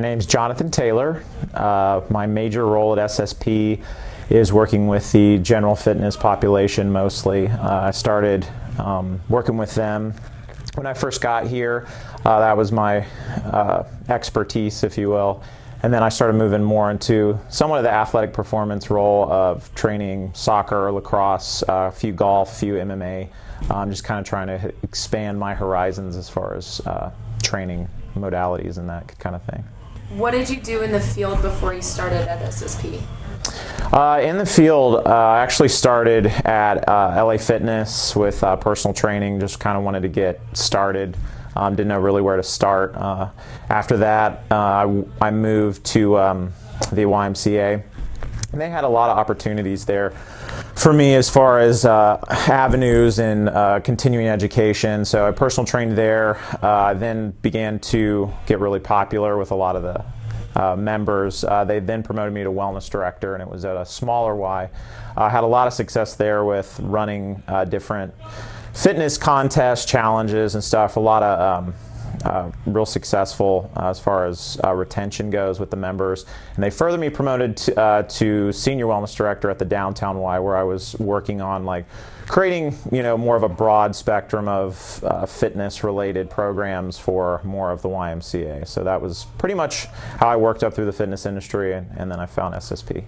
name's Jonathan Taylor. My major role at SSP is working with the general fitness population mostly. I started working with them when I first got here. That was my expertise, if you will. And then I started moving more into somewhat of the athletic performance role of training soccer, lacrosse, a few golf, a few MMA. I'm just kind of trying to expand my horizons as far as training modalities and that kind of thing. What did you do in the field before you started at SSP? In the field, I actually started at LA Fitness with personal training, just kind of wanted to get started. Didn't know really where to start. After that, I moved to the YMCA. And they had a lot of opportunities there for me as far as avenues and continuing education. So I personal trained there, then began to get really popular with a lot of the members. They then promoted me to wellness director, and it was at a smaller Y. I had a lot of success there with running different fitness contests, challenges and stuff. A lot of real successful as far as retention goes with the members. And they further me promoted to senior wellness director at the downtown Y, where I was working on like creating, you know, more of a broad spectrum of fitness related programs for more of the YMCA. So that was pretty much how I worked up through the fitness industry, and then I found SSP.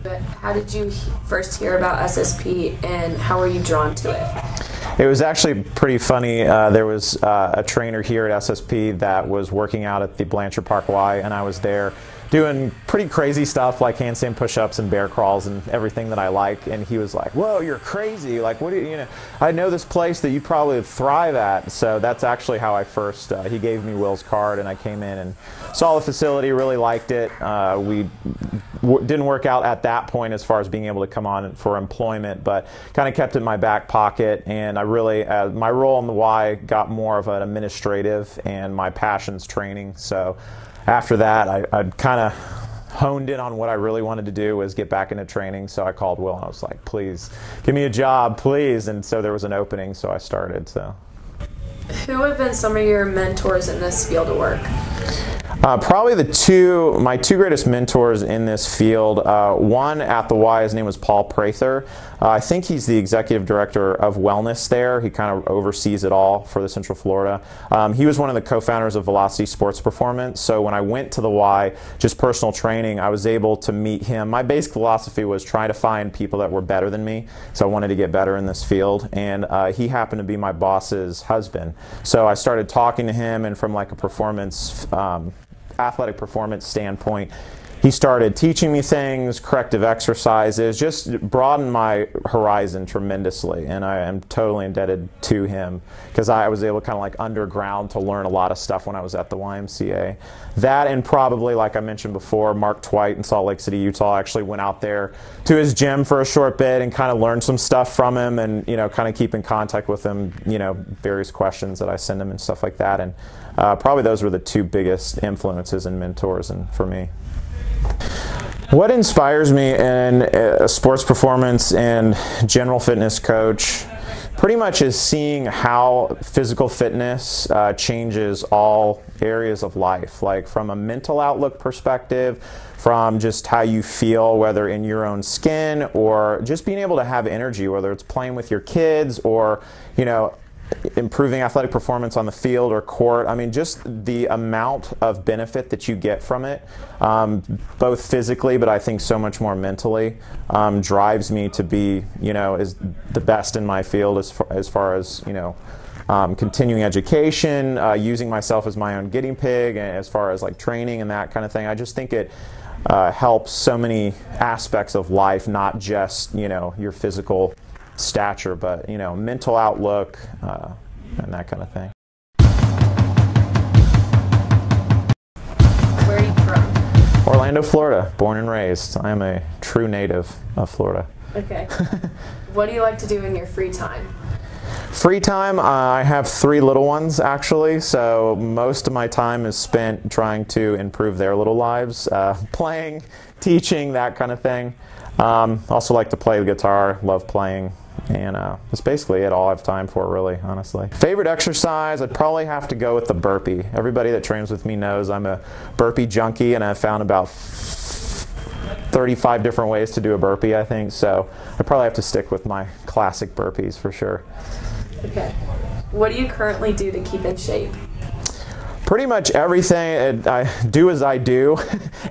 But how did you first hear about SSP, and how were you drawn to it? It was actually pretty funny. There was a trainer here at SSP that was working out at the Blanchard Park Y, and I was there doing pretty crazy stuff like handstand push-ups and bear crawls and everything that I like. And he was like, "Whoa, you're crazy! Like, what do you know? I know this place that you probably thrive at." So that's actually how I first. He gave me Will's card, and I came in and saw the facility. Really liked it. We didn't work out at that point as far as being able to come on for employment, but kind of kept it in my back pocket. And I really, my role in the Y got more of an administrative, and my passion's training. So after that, I kind of honed in on what I really wanted to do was get back into training. So I called Will and I was like, "Please give me a job, please." And so there was an opening, so I started. So who have been some of your mentors in this field of work? Probably my two greatest mentors in this field. One at the Y, his name was Paul Prather. I think he's the executive director of wellness there. He kind of oversees it all for the Central Florida. He was one of the co-founders of Velocity Sports Performance. So when I went to the Y, just personal training, I was able to meet him. My basic philosophy was trying to find people that were better than me. So I wanted to get better in this field. And he happened to be my boss's husband. So I started talking to him, and from like a performance athletic performance standpoint, he started teaching me things, corrective exercises, just broadened my horizon tremendously, and I am totally indebted to him because I was able to kind of like underground to learn a lot of stuff when I was at the YMCA. That, and probably, like I mentioned before, Mark Twite in Salt Lake City, Utah. I actually went out there to his gym for a short bit and kind of learned some stuff from him, and you know, kind of keep in contact with him, you know, various questions that I send him and stuff like that. And probably those were the two biggest influences and mentors and for me. What inspires me in a sports performance and general fitness coach pretty much is seeing how physical fitness changes all areas of life, like from a mental outlook perspective, from just how you feel, whether in your own skin or just being able to have energy, whether it's playing with your kids or, you know, improving athletic performance on the field or court. I mean, just the amount of benefit that you get from it, both physically, but I think so much more mentally, drives me to be, you know, is the best in my field as far as, you know, continuing education, using myself as my own guinea pig, and as far as like training and that kind of thing. I just think it helps so many aspects of life, not just, you know, your physical stature, but you know, mental outlook and that kind of thing. Where are you from? Orlando, Florida, born and raised. I am a true native of Florida. Okay. What do you like to do in your free time? Free time, I have 3 little ones actually, so most of my time is spent trying to improve their little lives, playing, teaching, that kind of thing. Also like to play the guitar, love playing And that's basically it, all I have time for, really, honestly. Favorite exercise, I'd probably have to go with the burpee. Everybody that trains with me knows I'm a burpee junkie, and I've found about 35 different ways to do a burpee, I think. So I'd probably have to stick with my classic burpees for sure. Okay. What do you currently do to keep in shape? Pretty much everything. I do as I do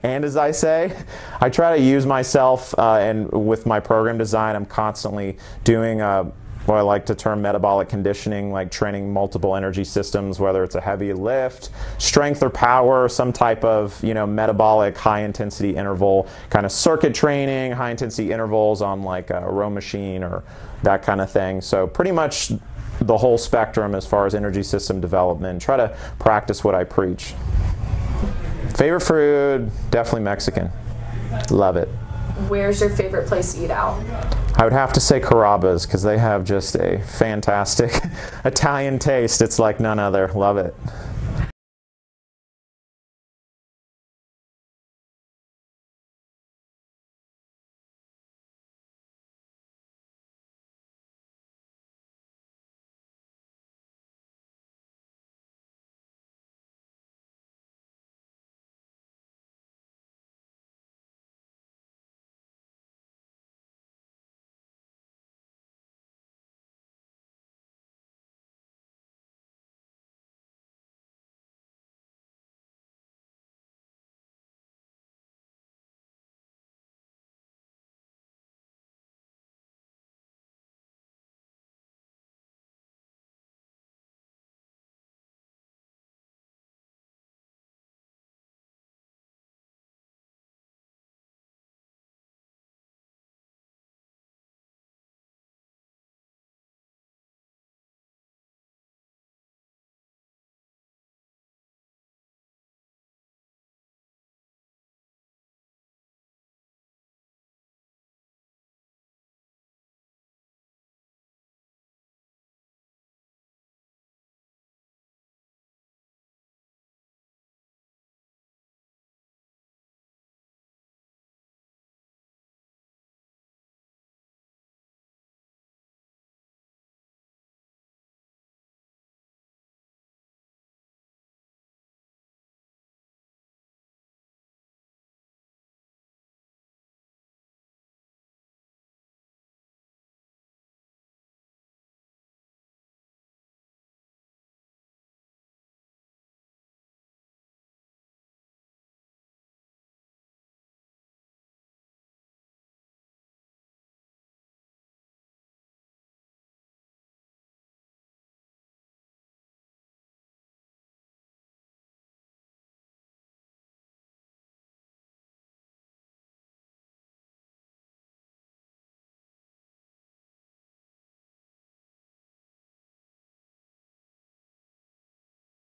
and as I say. I try to use myself, and with my program design, I'm constantly doing what I like to term metabolic conditioning, like training multiple energy systems, whether it's a heavy lift, strength or power, some type of metabolic high intensity interval kind of circuit training, high intensity intervals on like a row machine or that kind of thing. So pretty much the whole spectrum as far as energy system development. Try to practice what I preach. Favorite food, definitely Mexican. Love it. Where's your favorite place to eat out? I would have to say Carrabba's, because they have just a fantastic Italian taste. It's like none other. Love it.